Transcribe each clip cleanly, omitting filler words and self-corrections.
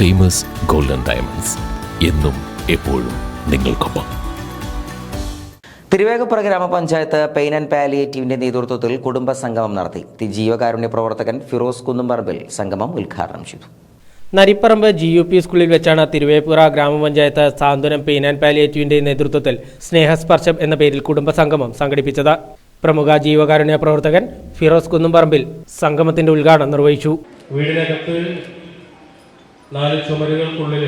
Famous golden diamonds എന്നും എപ്പോഴും നിങ്ങൾക്കൊപ്പം. തിരുവേഗപ്പുറ ഗ്രാമപഞ്ചായത്ത് പെയിൻ ആൻഡ് പാലിയേറ്റീവിന്റെ നേതൃത്വത്തിൽ കുടുംബ സംഗമം നടത്തി. ജീവകാരുണ്യ പ്രവർത്തകൻ ഫിറോസ് കുന്നുംപറമ്പിൽ സംഗമം ഉദ്ഘാടനം ചെയ്തു. നരിപ്പറമ്പ് GUP സ്കൂളിൽ വെച്ചാണ് തിരുവേഗപ്പുറ ഗ്രാമപഞ്ചായത്ത് സാന്ത്വനം പെയിൻ ആൻഡ് പാലിയേറ്റീവിന്റെ നേതൃത്വത്തിൽ സ്നേഹസ്പർശം എന്ന പേരിൽ കുടുംബ സംഗമം സംഘടിപ്പിച്ചത്. പ്രമുഖ ജീവകാരുണ്യ പ്രവർത്തകൻ ഫിറോസ് കുന്നുംപറമ്പിൽ സംഗമത്തിന്റെ ഉദ്ഘാടനം നിർവഹിച്ചു. വീടിനകത്ത് 4 ചുമരുകൾക്കുള്ളിൽ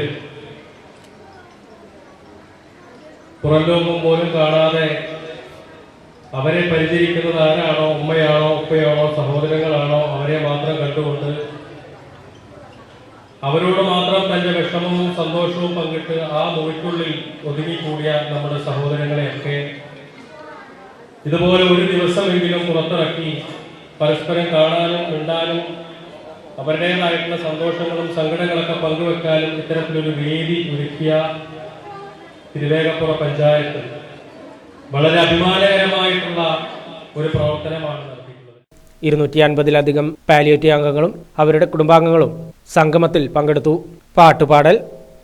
പുറംലോകം പോലും കാണാതെ അവരെ പരിചരിക്കുന്നത് ആരാണോ, ഉമ്മയാണോ, ഉപ്പയാണോ, സഹോദരങ്ങളാണോ, അവരെ മാത്രം കണ്ടുകൊണ്ട് അവരോട് മാത്രം തന്റെ വിഷമവും സന്തോഷവും പങ്കിട്ട് ആ മുറിക്കുള്ളിൽ ഒതുങ്ങിക്കൂടിയ നമ്മുടെ സഹോദരങ്ങളെയൊക്കെ ഇതുപോലെ ഒരു ദിവസമെങ്കിലും പുറത്തിറക്കി പരസ്പരം കാണാനും മിണ്ടാനും അവരുടേതായിട്ടുള്ള സന്തോഷങ്ങളും സങ്കടങ്ങളൊക്കെ പങ്കുവെക്കാനും ഇത്തരത്തിലൊരു വേദി ഒരുക്കിയ തിരുവേഗപ്പുറ പഞ്ചായത്ത് വളരെ അഭിമാനകരമായിട്ടുള്ള ഒരു പ്രവർത്തനമാണ് നടത്തിയിട്ടുള്ളത്. 250-ലധികം പാലിയേറ്റീവ് അംഗങ്ങളും അവരുടെ കുടുംബാംഗങ്ങളും സംഗമത്തിൽ പങ്കെടുത്തു. പാട്ടുപാടൽ,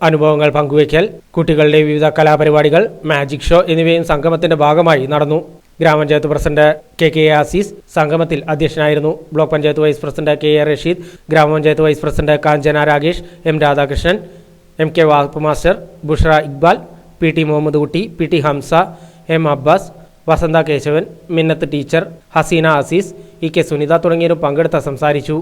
അനുഭവങ്ങൾ പങ്കുവയ്ക്കൽ, കുട്ടികളുടെ വിവിധ കലാപരിപാടികൾ, മാജിക് ഷോ എന്നിവയും സംഗമത്തിന്റെ ഭാഗമായി നടന്നു. ഗ്രാമപഞ്ചായത്ത് പ്രസിഡന്റ് KK ആസീസ് സംഗമത്തിൽ അധ്യക്ഷനായിരുന്നു. Block panchayat vice president KA Rasheed, ഗ്രാമപഞ്ചായത്ത് vice president Kanchana Ragesh, M Radhakrishnan, MK Vappu master, Bushra Iqbal, PT Muhammad Kutty, PT Hamza, M Abbas, Vasantha Kesavan, Minnath teacher, Haseena Azeez, EK Sunitha തുടങ്ങിയവരും പങ്കെടുത്ത് സംസാരിച്ചു.